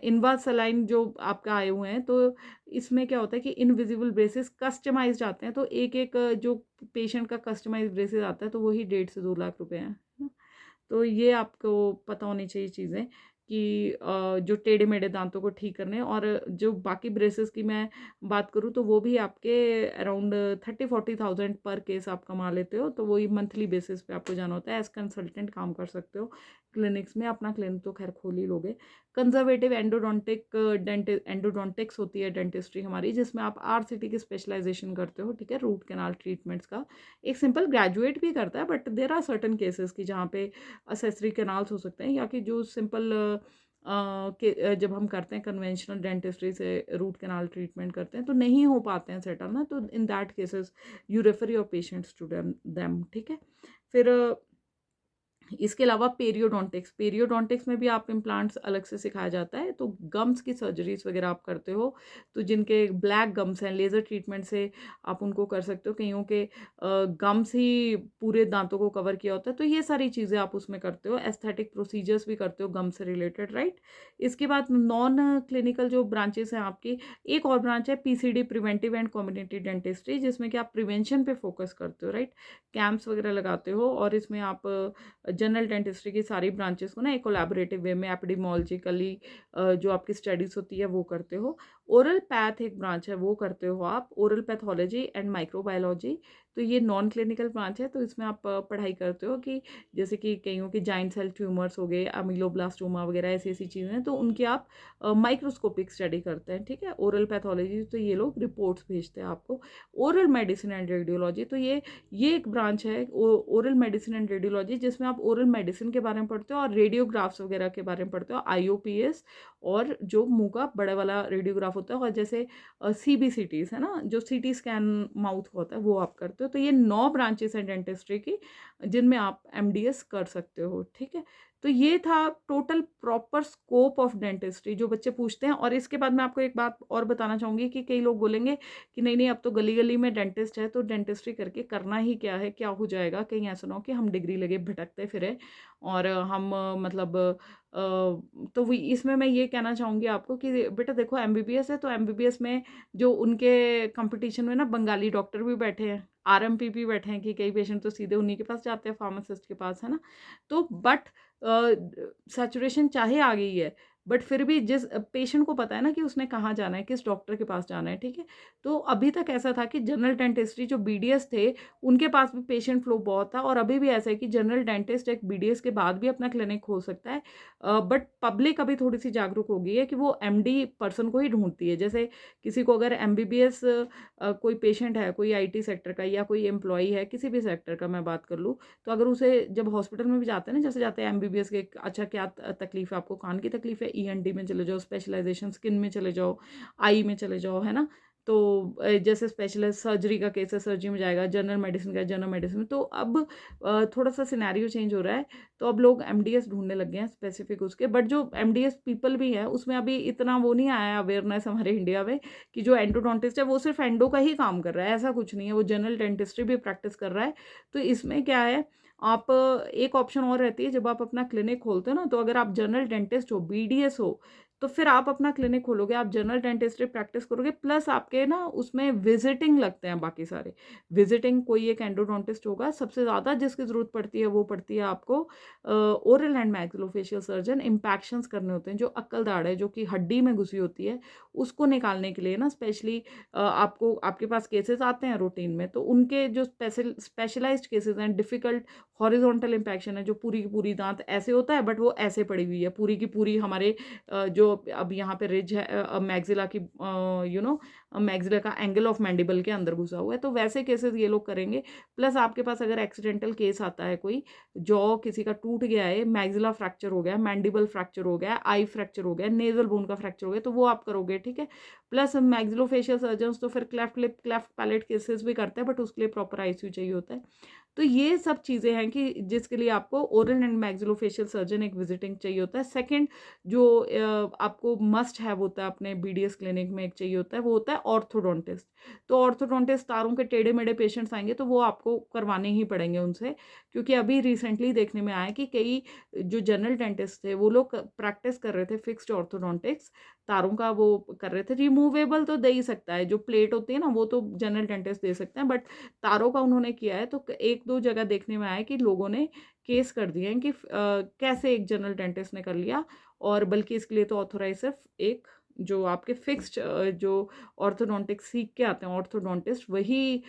इनवासालाइन जो आपका आए हुए हैं, तो इसमें क्या होता है कि इनविजिबल ब्रेसेस कस्टमाइज्ड आते हैं। तो एक एक जो पेशेंट का कस्टमाइज्ड ब्रेसेस आता है, तो वही 1.5 से 2 लाख रुपए हैं, है ना। तो ये आपको पता होनी चाहिए चीज़ें कि जो टेढ़े मेढ़े दांतों को ठीक करने। और जो बाकी ब्रेसेस की मैं बात करूँ, तो वो भी आपके अराउंड 30-40 थाउजेंड पर केस आप कमा लेते हो। तो वही मंथली बेसिस पे आपको जाना होता है, एज कंसल्टेंट काम कर सकते हो क्लिनिक्स में। अपना क्लिनिक तो खैर खोल ही लोगे। कंजर्वेटिव एंडोडोंटिक्स होती है डेंटिस्ट्री हमारी, जिसमें आप आरसीटी की स्पेशलाइजेशन करते हो, ठीक है, रूट कैनाल ट्रीटमेंट्स का। एक सिंपल ग्रेजुएट भी करता है, but there are certain cases की जहाँ पे असेसरी कैनाल्स हो सकते हैं, या कि जो सिंपल जब हम करते हैं कन्वेंशनल डेंटिस्ट्री से रूट कैनाल ट्रीटमेंट करते हैं, तो नहीं हो पाते हैं सेटल ना, तो in that cases you refer your patients to them, ठीक है। फिर इसके अलावा पेरियोडोंटिक्स में भी आप इम्प्लांट्स अलग से सिखाया जाता है। तो गम्स की सर्जरीज वगैरह आप करते हो, तो जिनके ब्लैक गम्स हैं, लेज़र ट्रीटमेंट से आप उनको कर सकते हो। कईयों के गम्स ही पूरे दांतों को कवर किया होता है, तो ये सारी चीज़ें आप उसमें करते हो। एस्थेटिक प्रोसीजर्स भी करते हो गम से रिलेटेड, राइट। इसके बाद नॉन क्लिनिकल जो ब्रांचेस हैं आपकी, एक और ब्रांच है PCD, preventive and community dentistry, जिसमें कि आप प्रिवेंशन पे फोकस करते हो, राइट। कैंप्स वगैरह लगाते हो, और इसमें आप जनरल डेंटिस्ट्री की सारी ब्रांचेस को ना एक कोलैबोरेटिव वे में एपिडेमोलॉजिकली जो आपकी स्टडीज होती है वो करते हो। ओरल पैथ एक ब्रांच है, वो करते हो आप, ओरल पैथोलॉजी एंड माइक्रोबायोलॉजी। तो ये नॉन क्लिनिकल ब्रांच है। तो इसमें आप पढ़ाई करते हो कि जैसे कि कईयों के जाइंट सेल ट्यूमर्स हो गए, अमीलोब्लास्टोमा वगैरह, ऐसी ऐसी चीज़ें हैं, तो उनकी आप माइक्रोस्कोपिक स्टडी करते हैं, ठीक है। ओरल पैथोलॉजी, तो ये लोग रिपोर्ट्स भेजते हैं आपको। ओरल मेडिसिन एंड रेडियोलॉजी, तो ये एक ब्रांच है ओरल मेडिसिन एंड रेडियोलॉजी, जिसमें आप ओरल मेडिसिन के बारे में पढ़ते हो और रेडियोग्राफ्स वगैरह के बारे में पढ़ते हो, आईओपीएस, और जो मुंह का बड़ा वाला रेडियोग्राफ होता है, और जैसे सीबीसीटीज है ना, जो सीटी स्कैन माउथ का होता है, वो आप करते हो। तो ये 9 ब्रांचेस हैं डेंटिस्ट्री की, जिनमें आप एमडीएस कर सकते हो, ठीक है। तो ये था total proper scope of dentistry जो बच्चे पूछते हैं। और इसके बाद मैं आपको एक बात और बताना चाहूँगी कि कई लोग बोलेंगे कि नहीं नहीं, अब तो गली गली में डेंटिस्ट है, तो डेंटिस्ट्री करके करना ही क्या है, क्या हो जाएगा, कहीं ऐसा ना हो कि हम डिग्री लगे भटकते फिरे, और हम मतलब तो इसमें मैं ये कहना चाहूँगी आपको कि बेटा देखो, एमबीबीएस है, तो एमबीबीएस में जो उनके कंपटीशन में ना बंगाली डॉक्टर भी बैठे हैं, आरएमपी भी बैठे हैं, कि कई पेशेंट तो सीधे उन्हीं के पास जाते हैं, फार्मासिस्ट के पास, है ना। तो बट सैचुरेशन चाहे आ गई है, बट फिर भी जिस पेशेंट को पता है ना कि उसने कहाँ जाना है, किस डॉक्टर के पास जाना है, ठीक है। तो अभी तक ऐसा था कि जनरल डेंटिस्ट्री जो बीडीएस थे, उनके पास भी पेशेंट फ्लो बहुत था, और अभी भी ऐसा है कि जनरल डेंटिस्ट एक बीडीएस के बाद भी अपना क्लिनिक खोल सकता है। बट पब्लिक अभी थोड़ी सी जागरूक हो गई है कि वो एमडी पर्सन को ही ढूंढती है। जैसे किसी को अगर एमबीबीएस कोई पेशेंट है, कोई आईटी सेक्टर का या कोई एम्प्लॉई है किसी भी सेक्टर का, मैं बात कर लूँ, तो अगर उसे जब हॉस्पिटल में भी जाते हैं ना, जैसे जाते हैं एमबीबीएस के, अच्छा क्या तकलीफ है आपको, कान की तकलीफ है, ईएनटी में चले जाओ, स्पेशलाइजेशन स्किन में चले जाओ, आई में चले जाओ, है ना। तो जैसे स्पेशलाइज सर्जरी का केस है, सर्जरी में जाएगा, जनरल मेडिसिन का जनरल मेडिसिन में। तो अब थोड़ा सा सिनेरियो चेंज हो रहा है, तो अब लोग एमडीएस ढूंढने लग गए हैं स्पेसिफिक उसके। बट जो एमडीएस पीपल भी है उसमें अभी इतना वो नहीं आया अवेयरनेस हमारे इंडिया में कि जो एंडोडोंटिस्ट है वो सिर्फ एंडो का ही काम कर रहा है, ऐसा कुछ नहीं है, वो जनरल डेंटिस्ट्री भी प्रैक्टिस कर रहा है। तो इसमें क्या है, आप एक ऑप्शन और रहती है, जब आप अपना क्लिनिक खोलते हो ना, तो अगर आप जनरल डेंटिस्ट हो, बीडीएस हो, तो फिर आप अपना क्लिनिक खोलोगे, आप जनरल डेंटिस्ट्री प्रैक्टिस करोगे, प्लस आपके ना उसमें विजिटिंग लगते हैं बाकी सारे। विजिटिंग कोई एक एंडोडोंटिस्ट होगा, सबसे ज़्यादा जिसकी ज़रूरत पड़ती है वो पड़ती है आपको ओरल एंड मैक्सिलोफेशियल सर्जन। इम्पैक्शंस करने होते हैं, जो अक्कल दाढ़ है जो कि हड्डी में घुसी होती है, उसको निकालने के लिए ना स्पेशली आपको, आपके पास केसेस आते हैं रूटीन में, तो उनके जो स्पेशलाइज्ड केसेस हैं, डिफिकल्ट हॉरिजॉन्टल इम्पैक्शन है, जो पूरी की पूरी दांत ऐसे होता है बट वो ऐसे पड़ी हुई है पूरी की पूरी, हमारे जो अब यहाँ पे रिज है मैग्जिला की, यू नो, मैग्जिला का एंगल ऑफ मैंडिबल के अंदर घुसा हुआ है, तो वैसे केसेस ये लोग करेंगे। प्लस आपके पास अगर एक्सीडेंटल केस आता है, कोई जॉ किसी का टूट गया है, मैग्जिला फ्रैक्चर हो गया, मैंडिबल फ्रैक्चर हो गया, आई फ्रैक्चर हो गया, नेजल बोन का फ्रैक्चर हो गया, तो वो आप करोगे, ठीक है। प्लस मैग्जिलोफेशियल सर्जन्स तो फिर cleft lip, cleft palate cases भी करते हैं, बट उसके लिए प्रॉपर आईसीयू चाहिए होता है। तो ये सब चीज़ें हैं कि जिसके लिए आपको ओरल एंड मैक्सिलोफेशियल सर्जन एक विजिटिंग चाहिए होता है। सेकंड जो आपको मस्ट हैव होता है अपने बीडीएस क्लिनिक में एक चाहिए होता है, वो होता है ऑर्थोडोंटिस्ट। तो ऑर्थोडोंटिस्ट, तारों के टेढ़े मेढ़े पेशेंट्स आएंगे तो वो आपको करवाने ही पड़ेंगे उनसे, क्योंकि अभी रिसेंटली देखने में आया कि कई जो जनरल डेंटिस्ट थे वो लोग प्रैक्टिस कर रहे थे फिक्स्ड ऑर्थोडोंटिक्स, तारों का वो कर रहे थे। रिमूवेबल तो दे ही सकता है, जो प्लेट होती है ना वो तो जनरल डेंटिस्ट दे सकते हैं, बट तारों का उन्होंने किया है। तो एक दो जगह देखने में आया कि लोगों ने केस कर दिए हैं कि कैसे एक जनरल डेंटिस्ट ने कर लिया, और बल्कि इसके लिए तो ऑथोराइज सिर्फ एक जो आपके फिक्स्ड जो ऑर्थोडोंटिक्स सीख के आते हैं ऑर्थोडोंटिस्ट, वही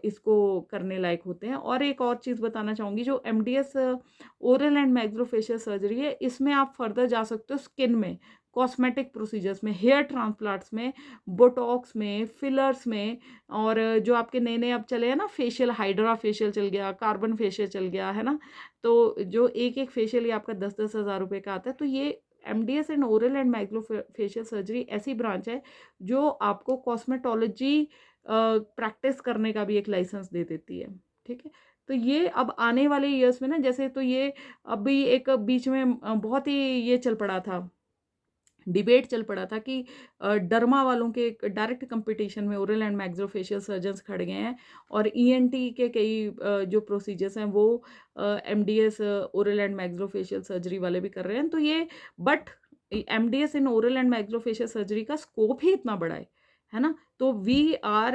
इसको करने लायक होते हैं। और एक और चीज़ बताना चाहूँगी, जो MDS oral and maxillofacial surgery है, इसमें आप फर्दर जा सकते हो स्किन में, कॉस्मेटिक प्रोसीजर्स में, हेयर ट्रांसप्लांट्स में, बोटॉक्स में, फिलर्स में, और जो आपके नए नए अब चले हैं ना फेशियल, हाइड्रा फेशियल चल गया, कार्बन फेशियल चल गया है ना, तो जो एक एक फेशियल ये आपका 10-10 हज़ार रुपये का आता है। तो ये MDS and oral and maxillofacial surgery ऐसी ब्रांच है जो आपको कॉस्मेटोलॉजी प्रैक्टिस करने का भी एक लाइसेंस दे देती है, ठीक है। तो ये अब आने वाले ईयर्स में ना, जैसे तो ये अभी एक बीच में बहुत ही ये चल पड़ा था, डिबेट चल पड़ा था कि डर्मा वालों के डायरेक्ट कंपटीशन में ओरल एंड मैक्सिलोफेशियल सर्जन्स खड़े गए हैं, और ईएनटी के कई जो प्रोसीजर्स हैं वो MDS oral and maxillofacial surgery वाले भी कर रहे हैं। तो ये but MDS in oral and maxillofacial surgery का स्कोप ही इतना बड़ा है ना। तो we are,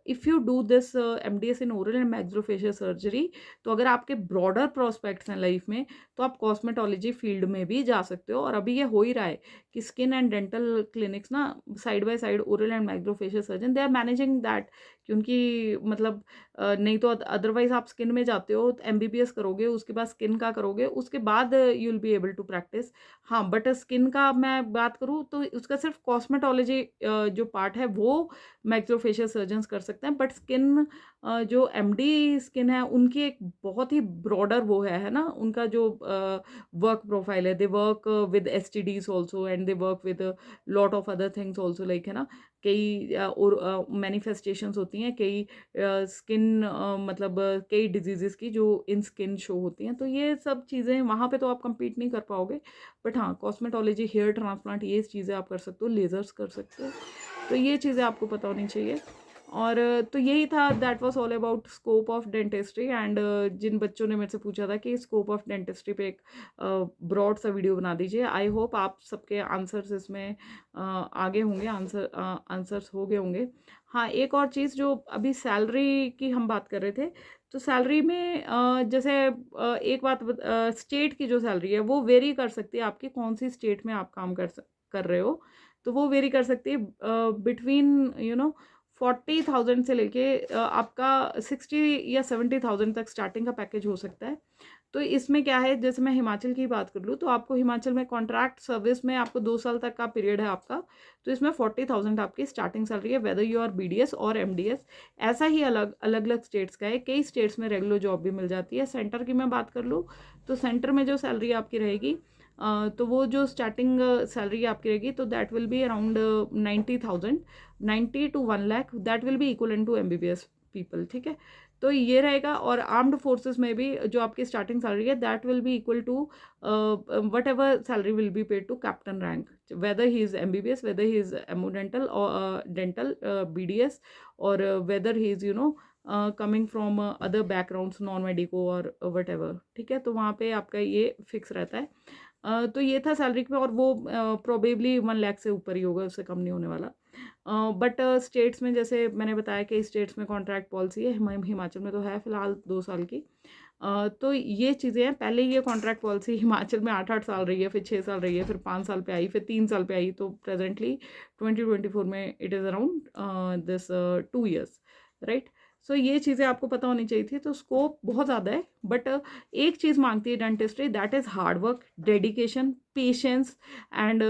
if you do this MDS in oral and maxillofacial surgery, तो अगर आपके ब्रॉडर प्रोस्पेक्ट्स हैं लाइफ में, तो आप कॉस्मेटोलॉजी फील्ड में भी जा सकते हो। और अभी ये हो ही रहा है कि स्किन एंड डेंटल क्लिनिक्स ना side by side, oral and maxillofacial surgeon they are managing that, क्योंकि मतलब नहीं तो अदरवाइज आप स्किन में जाते हो तो एमबीबीएस करोगे, उसके बाद स्किन का करोगे, उसके बाद you will be able to practice. हाँ, बट स्किन का मैं बात करूँ तो उसका सिर्फ कॉस्मेटोलॉजी जो पार्ट है वो मैक्सिलोफेशियल सर्जन्स कर सकते हैं, बट स्किन जो एमडी स्किन है उनकी एक बहुत ही ब्रॉडर वो है ना, उनका जो वर्क प्रोफाइल है, they work with STDs also, and they work with lot of other things also, like है ना, कई और मैनिफेस्टेशंस होती हैं, कई स्किन मतलब कई डिजीजेस की जो इन स्किन शो होती हैं। तो ये सब चीज़ें वहाँ पे तो आप compete नहीं कर पाओगे, बट हाँ कॉस्मेटोलॉजी, हेयर ट्रांसप्लांट, ये चीज़ें आप कर सकते हो, लेजर्स कर सकते हो। तो ये चीज़ें आपको पता होनी चाहिए। और तो यही था, that was all about scope of dentistry. And जिन बच्चों ने मेरे से पूछा था कि स्कोप ऑफ डेंटिस्ट्री पे एक ब्रॉड सा वीडियो बना दीजिए, आई होप आप सबके आंसर्स इसमें आगे होंगे, आंसर्स हो गए होंगे। हाँ, एक और चीज़, जो अभी सैलरी की हम बात कर रहे थे, तो सैलरी में जैसे एक बात स्टेट की जो सैलरी है वो वेरी कर सकती है, आपकी कौन सी स्टेट में आप काम कर रहे हो, तो वो वेरी कर सकती है बिटवीन 40,000 से लेके आपका 60 या 70,000 तक स्टार्टिंग का पैकेज हो सकता है। तो इसमें क्या है, जैसे मैं हिमाचल की बात कर लूँ, तो आपको हिमाचल में कॉन्ट्रैक्ट सर्विस में आपको 2 साल तक का पीरियड है आपका, तो इसमें 40,000 आपकी स्टार्टिंग सैलरी है, वेदर यू आर BDS और MDS। ऐसा ही अलग अलग अलग स्टेट्स का है, कई स्टेट्स में रेगुलर जॉब भी मिल जाती है। सेंटर की मैं बात कर लूँ, तो सेंटर में जो सैलरी आपकी रहेगी, तो वो जो स्टार्टिंग सैलरी आपकी रहेगी, तो that will be around 90,000, 90 to 1 लाख, that will be equal to MBBS people, ठीक है। तो ये रहेगा। और आर्म्ड फोर्सेस में भी जो आपकी स्टार्टिंग सैलरी है, that will be equal to whatever salary will be paid to captain rank, whether he is MBBS, whether he is MO dental और डेंटल BDS, और whether he is coming from other backgrounds, non medico और whatever, ठीक है। तो वहाँ पे आपका ये फिक्स रहता है। तो ये था सैलरी पे, और वो प्रोबेबली 1 लाख से ऊपर ही होगा, उससे कम नहीं होने वाला। बट स्टेट्स में, जैसे मैंने बताया कि स्टेट्स में कॉन्ट्रैक्ट पॉलिसी है, हिमाचल में तो है फिलहाल 2 साल की। तो ये चीज़ें हैं। पहले ये कॉन्ट्रैक्ट पॉलिसी हिमाचल में 8-8 साल रही है, फिर 6 साल रही है, फिर 5 साल पे आई, फिर 3 साल पे आई, तो प्रेजेंटली 2024 में it is around this 2 years, right. So ये चीज़ें आपको पता होनी चाहिए थी। तो स्कोप बहुत ज़्यादा है, बट एक चीज़ मांगती है dentistry, that is hard work, dedication, patience, and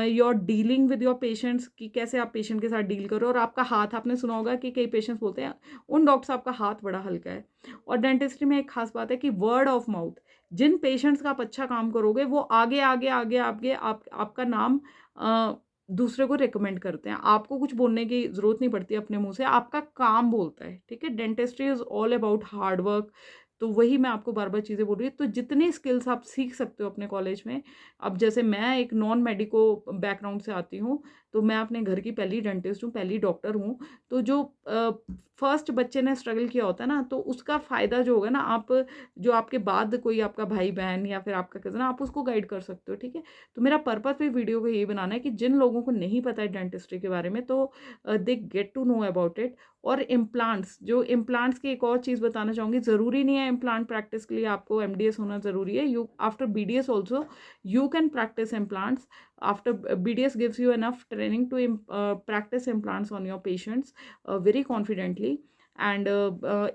your dealing with your patients, कि कैसे आप पेशेंट के साथ डील करो। और आपका हाथ, आपने सुना होगा कि कई पेशेंट्स बोलते हैं उन डॉक्टर साहब का हाथ बड़ा हल्का है। और डेंटिस्ट्री में एक खास बात है कि वर्ड ऑफ माउथ, जिन पेशेंट्स का आप अच्छा काम करोगे, वो आगे आगे आगे आगे आपका नाम दूसरे को रिकमेंड करते हैं। आपको कुछ बोलने की ज़रूरत नहीं पड़ती अपने मुँह से, आपका काम बोलता है, ठीक है। Dentistry is all about hard work. तो वही मैं आपको बार-बार चीज़ें बोल रही हूँ। तो जितनी स्किल्स आप सीख सकते हो अपने कॉलेज में, अब जैसे मैं एक नॉन मेडिको बैकग्राउंड से आती हूँ, तो मैं अपने घर की पहली डेंटिस्ट हूँ, पहली डॉक्टर हूँ। तो जो फर्स्ट बच्चे ने स्ट्रगल किया होता है ना, तो उसका फ़ायदा जो होगा ना, आप जो आपके बाद कोई आपका भाई-बहन या फिर आपका कज़न, आप उसको गाइड कर सकते हो, ठीक है। तो मेरा पर्पस भी वीडियो को यही बनाना है कि जिन लोगों को नहीं पता है डेंटिस्ट्री के बारे में, तो they get to know about it. और इम्प्लांट्स, जो इम्प्लांट्स की एक और चीज़ बताना चाहूँगी, ज़रूरी नहीं है इम्प्लांट प्रैक्टिस के लिए आपको MDS होना ज़रूरी है। You after BDS also you can practice implants. After BDS gives you enough training to practice implants on your patients very confidently. And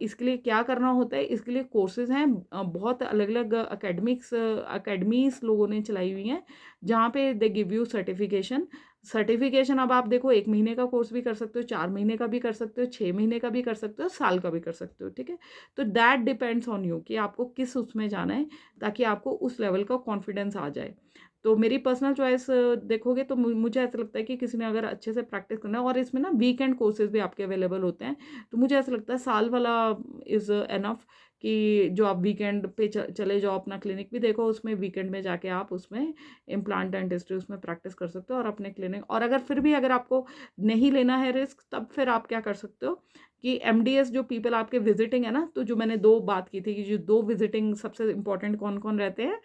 इसके लिए क्या करना होता है, इसके लिए कोर्सेज हैं, बहुत अलग अलग अकेडमीज लोगों ने चलाई हुई हैं, जहाँ पे दे गिव यू सर्टिफिकेशन। अब आप देखो, 1 महीने का कोर्स भी कर सकते हो, 4 महीने का भी कर सकते हो, 6 महीने का भी कर सकते हो, साल का भी कर सकते हो, ठीक है। तो दैट डिपेंड्स ऑन यू कि आपको किस उसमें जाना है, ताकि आपको उस लेवल का कॉन्फिडेंस आ जाए। तो मेरी पर्सनल चॉइस देखोगे तो मुझे ऐसा लगता है कि किसी ने अगर अच्छे से प्रैक्टिस करना है, और इसमें ना वीकेंड कोर्सेज भी आपके अवेलेबल होते हैं, तो मुझे ऐसा लगता है साल वाला इज़ एनफ, कि जो आप वीकेंड पे चले जाओ, अपना क्लिनिक भी देखो, उसमें वीकेंड में जाके आप उसमें इम्प्लांट डेंटिस्ट्री उसमें प्रैक्टिस कर सकते हो, और अपने क्लिनिक। और अगर फिर भी अगर आपको नहीं लेना है रिस्क, तब फिर आप क्या कर सकते हो कि MDS जो पीपल आपके विजिटिंग है ना, तो जो मैंने 2 बात की थी कि जो 2 विजिटिंग सबसे इंपॉर्टेंट कौन कौन रहते हैं,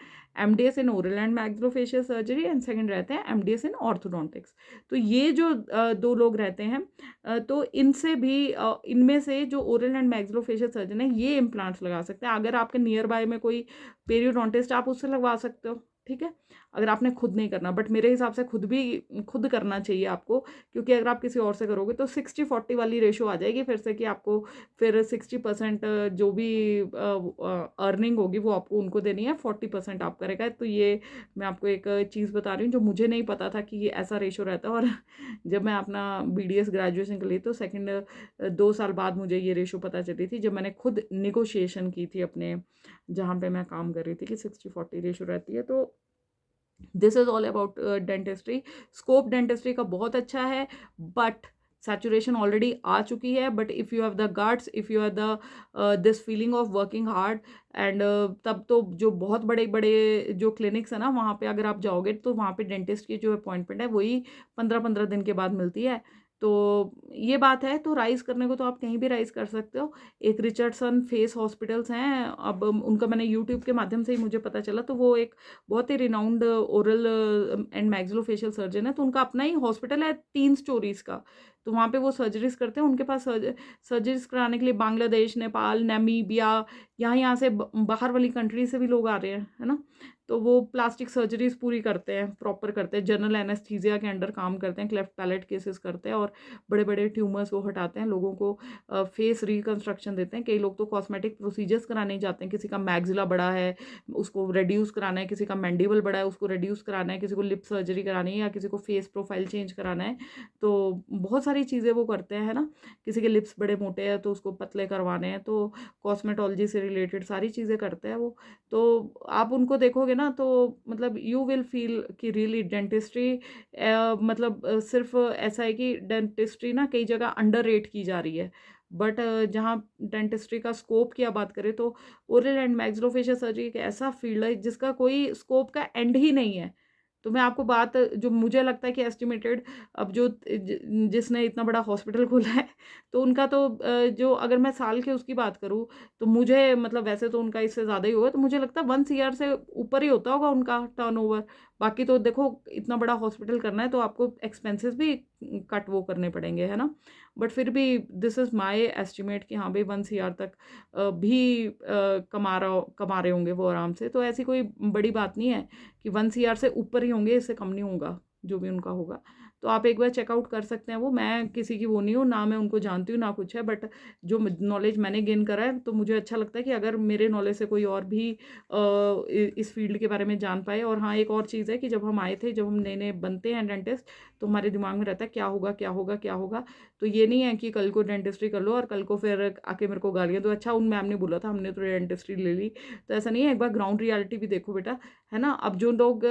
MDS in oral and maxillofacial surgery, and second रहते हैं MDS इन ऑर्थोडोंटिक्स। तो ये जो 2 लोग रहते हैं, तो इनसे भी इनमें से जो ओरल एंड मैक्सिलोफेशियल सर्जन है, ये इम्प्लांट्स लगा सकते हैं। अगर आपके नियर बाय में कोई पेरियोडोंटिस्ट, आप उससे लगवा सकते हो, ठीक है, अगर आपने खुद नहीं करना। बट मेरे हिसाब से खुद करना चाहिए आपको, क्योंकि अगर आप किसी और से करोगे तो 60-40 वाली रेशो आ जाएगी फिर से, कि आपको फिर 60% जो भी अर्निंग होगी वो आपको उनको देनी है, 40% आप करेगा। तो ये मैं आपको एक चीज़ बता रही हूँ जो मुझे नहीं पता था कि ये ऐसा रेशो रहता है। और जब मैं अपना BDS ग्रेजुएशन के लिए, तो सेकेंड 2 साल बाद मुझे ये रेशो पता चली थी, जब मैंने खुद निगोशिएशन की थी अपने जहाँ पे मैं काम कर रही थी, कि 60-40 रेशो रहती है। तो this is all about dentistry. Scope dentistry का बहुत अच्छा है, बट सैचुरेशन ऑलरेडी आ चुकी है। But if you have the guts, if you have the this feeling of working hard, and तब तो जो बहुत बड़े बड़े जो क्लिनिक्स है ना, वहाँ पे अगर आप जाओगे, तो वहाँ पे डेंटिस्ट की जो अपॉइंटमेंट है वही 15-15 दिन के बाद मिलती है। तो ये बात है। तो राइज़ करने को तो आप कहीं भी राइज़ कर सकते हो। एक रिचर्डसन फेस हॉस्पिटल्स हैं, अब उनका मैंने यूट्यूब के माध्यम से ही मुझे पता चला, तो वो एक बहुत ही renowned oral and maxillofacial surgeon है, तो उनका अपना ही हॉस्पिटल है 3 स्टोरीज़ का। तो वहाँ पे वो सर्जरीज़ करते हैं, उनके पास सर्जरीज़ कराने के लिए बांग्लादेश, नेपाल, नामीबिया, यहाँ-यहाँ से बाहर वाली कंट्री से भी लोग आ रहे हैं, है ना? तो वो प्लास्टिक सर्जरीज़ पूरी करते हैं, प्रॉपर करते हैं, जनरल एनेस्थीसिया के अंडर काम करते हैं, क्लेफ्ट पैलेट केसेस करते हैं और बड़े-बड़े ट्यूमर्स वो हटाते हैं, लोगों को फेस रिकंस्ट्रक्शन देते हैं। कई लोग तो कॉस्मेटिक प्रोसीजर्स कराने जाते हैं, किसी का मैक्सिला बड़ा है, उसको रेड्यूस कराना है, किसी का मैंडिबल बड़ा है, उसको रेड्यूस कराना है, किसी को लिप सर्जरी करानी है या किसी को फेस प्रोफाइल चेंज कराना है। तो बहुत सारी चीज़ें वो करते हैं, है ना? किसी के लिप्स बड़े मोटे हैं तो उसको पतले करवाने हैं, तो कॉस्मेटोलॉजी से रिलेटेड सारी चीज़ें करते हैं वो। तो आप उनको देखोगे ना तो मतलब यू विल फील कि रियली डेंटिस्ट्री मतलब सिर्फ ऐसा है कि डेंटिस्ट्री ना कई जगह अंडररेट की जा रही है, बट जहाँ डेंटिस्ट्री का स्कोप की आप बात करें तो ओरल एंड मैक्सिलोफेशियल सर्जरी एक ऐसा फील्ड है जिसका कोई स्कोप का एंड ही नहीं है। तो मैं आपको बात जो मुझे लगता है कि एस्टिमेटेड, अब जो जिसने इतना बड़ा हॉस्पिटल खोला है तो उनका तो जो अगर मैं साल के उसकी बात करूँ तो मुझे मतलब वैसे तो उनका इससे ज़्यादा ही होगा, तो मुझे लगता है 1 ईयर से ऊपर ही होता होगा उनका टर्नओवर। बाकी तो देखो इतना बड़ा हॉस्पिटल करना है तो आपको एक्सपेंसेस भी कट वो करने पड़ेंगे, है ना? बट फिर भी दिस इज़ माय एस्टिमेट कि हाँ भाई 1 ईयर तक भी कमा रहे होंगे वो आराम से। तो ऐसी कोई बड़ी बात नहीं है कि 1 ईयर से ऊपर ही होंगे, इससे कम नहीं होगा जो भी उनका होगा। तो आप एक बार चेकआउट कर सकते हैं वो। मैं किसी की वो नहीं हूँ, ना मैं उनको जानती हूँ ना कुछ है, बट जो नॉलेज मैंने गेन करा है तो मुझे अच्छा लगता है कि अगर मेरे नॉलेज से कोई और भी इस फील्ड के बारे में जान पाए। और हाँ, एक और चीज़ है कि जब हम आए थे, जब हम नए नए बनते हैं डेंटिस्ट, तो हमारे दिमाग में रहता है क्या होगा क्या होगा क्या होगा। तो ये नहीं है कि कल को डेंटिस्ट्री कर लो और कल को फिर आके मेरे को गालियाँ दो, अच्छा उन मैम ने बोला था हमने तो डेंटिस्ट्री ले ली। तो ऐसा नहीं है, एक बार ग्राउंड रियलिटी भी देखो बेटा, है ना? अब जो लोग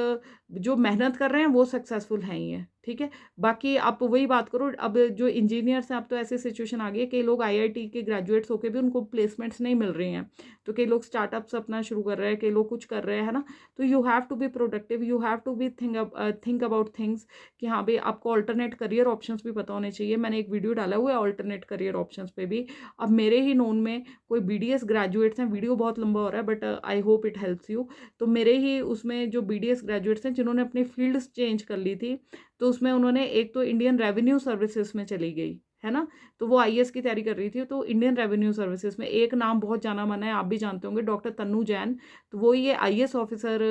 जो मेहनत कर रहे हैं वो सक्सेसफुल हैं ही हैं, ठीक है? बाकी आप वही बात करो, अब जो इंजीनियर्स हैं, अब तो ऐसी सिचुएशन आ गई है, कई लोग आईआईटी के ग्रेजुएट्स होके भी उनको प्लेसमेंट्स नहीं मिल रही हैं। तो कई लोग स्टार्टअप्स अपना शुरू कर रहे हैं, कई लोग कुछ कर रहे हैं, है ना? तो you have to be productive, you have to be think about things कि हाँ भाई आपको अल्टरनेट करियर ऑप्शंस भी पता होने चाहिए। मैंने एक वीडियो डाला हुआ है अल्टरनेट करियर ऑप्शंस पे भी। अब मेरे ही नोन में कोई बीडीएस ग्रेजुएट्स हैं, वीडियो बहुत लंबा हो रहा है but I hope it helps you. तो मेरे ही उसमें जो बीडीएस ग्रेजुएट्स हैं जिन्होंने अपनी फील्ड्स चेंज कर ली थी, तो उसमें उन्होंने एक तो इंडियन रेवेन्यू सर्विसेज में चली गई, है ना? तो वो आईएएस की तैयारी कर रही थी, तो इंडियन रेवेन्यू सर्विसेज में एक नाम बहुत जाना माना है, आप भी जानते होंगे, डॉक्टर तन्नू जैन। तो वो ये आईएएस ऑफिसर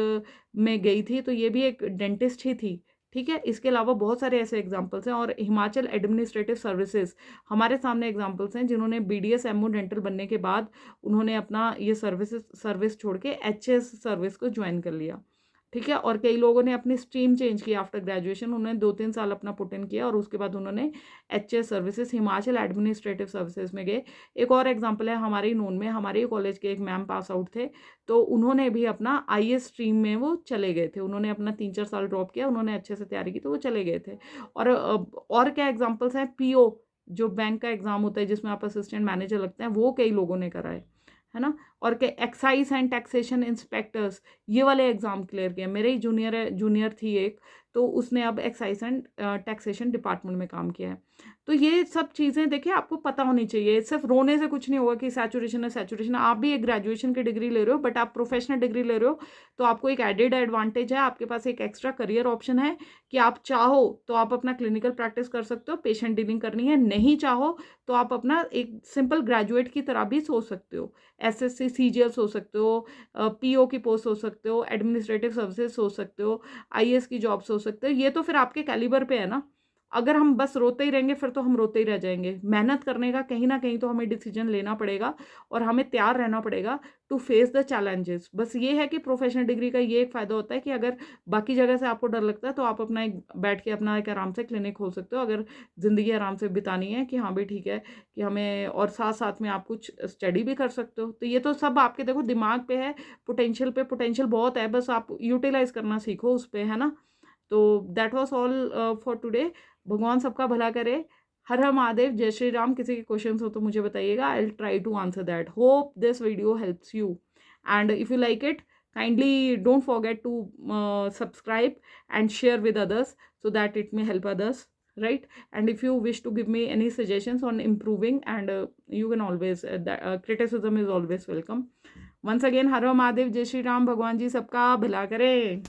में गई थी, तो ये भी एक डेंटिस्ट ही थी, ठीक है? इसके अलावा बहुत सारे ऐसे एग्जाम्पल्स हैं। और हिमाचल एडमिनिस्ट्रेटिव सर्विसेज हमारे सामने एग्जाम्पल्स हैं जिन्होंने बीडीएस एमओ डेंटल बनने के बाद उन्होंने अपना ये सर्विस छोड़ के एचएस सर्विस को ज्वाइन कर लिया, ठीक है? और कई लोगों ने अपनी स्ट्रीम चेंज की आफ्टर ग्रेजुएशन, उन्होंने 2-3 साल अपना पुट इन किया और उसके बाद उन्होंने HS services Himachal administrative services में गए। एक और एग्जांपल है हमारे ही नोन में, हमारे ही कॉलेज के एक मैम पास आउट थे, तो उन्होंने भी अपना आईएएस स्ट्रीम में वो चले गए थे। उन्होंने अपना 3-4 साल ड्रॉप किया, उन्होंने अच्छे से तैयारी की तो वो चले गए थे। और क्या एग्जाम्पल्स हैं, पीओ जो बैंक का एग्जाम होता है जिसमें आप असिस्टेंट मैनेजर लगते हैं, वो कई लोगों ने करा है ना? और क्या एक्साइज एंड टैक्सेशन इंस्पेक्टर्स, ये वाले एग्जाम क्लियर किए। मेरे ही जूनियर थी एक, तो उसने अब एक्साइज एंड टैक्सेशन डिपार्टमेंट में काम किया है। तो ये सब चीज़ें देखिए आपको पता होनी चाहिए। सिर्फ रोने से कुछ नहीं होगा कि सैचुरेशन है सैचुरेशन है। आप भी एक ग्रेजुएशन की डिग्री ले रहे हो बट आप प्रोफेशनल डिग्री ले रहे हो, तो आपको एक एडेड एडवांटेज है, आपके पास एक एक्स्ट्रा करियर ऑप्शन है कि आप चाहो तो आप अपना क्लिनिकल प्रैक्टिस कर सकते हो, पेशेंट डीलिंग करनी है, नहीं चाहो तो आप अपना एक सिंपल ग्रेजुएट की तरह भी सोच सकते हो। एसएससी सीजीएल हो सकते हो, पीओ की पोस्ट हो सकते हो, एडमिनिस्ट्रेटिव सर्विसेज हो सकते हो, आईएएस की जॉब्स हो सकते हो। ये तो फिर आपके कैलिबर पे है ना। अगर हम बस रोते ही रहेंगे फिर तो हम रोते ही रह जाएंगे। मेहनत करने का कहीं ना कहीं तो हमें डिसीजन लेना पड़ेगा और हमें तैयार रहना पड़ेगा टू फेस द चैलेंजेस। बस ये है कि प्रोफेशनल डिग्री का ये एक फ़ायदा होता है कि अगर बाकी जगह से आपको डर लगता है तो आप अपना एक बैठ के अपना एक आराम से क्लिनिक खोल सकते हो, अगर ज़िंदगी आराम से बितानी है कि हाँ भाई ठीक है कि हमें, और साथ साथ में आप कुछ स्टडी भी कर सकते हो। तो ये तो सब आपके देखो दिमाग पे है, पोटेंशियल पे, पोटेंशियल बहुत है, बस आप यूटिलाइज करना सीखो उस पर, है ना? तो that was all for today. भगवान सबका भला करे। हर हर महादेव, जय श्री राम। किसी के क्वेश्चन हो तो मुझे बताइएगा, I will try to answer that. Hope this video helps you and if you like it, kindly don't forget to subscribe and share with others so that it may help others. right? And if you wish to give me any suggestions on improving, and you can always criticism is always welcome. Once again, हर हर महादेव, जय श्री राम, भगवान जी सबका भला करें.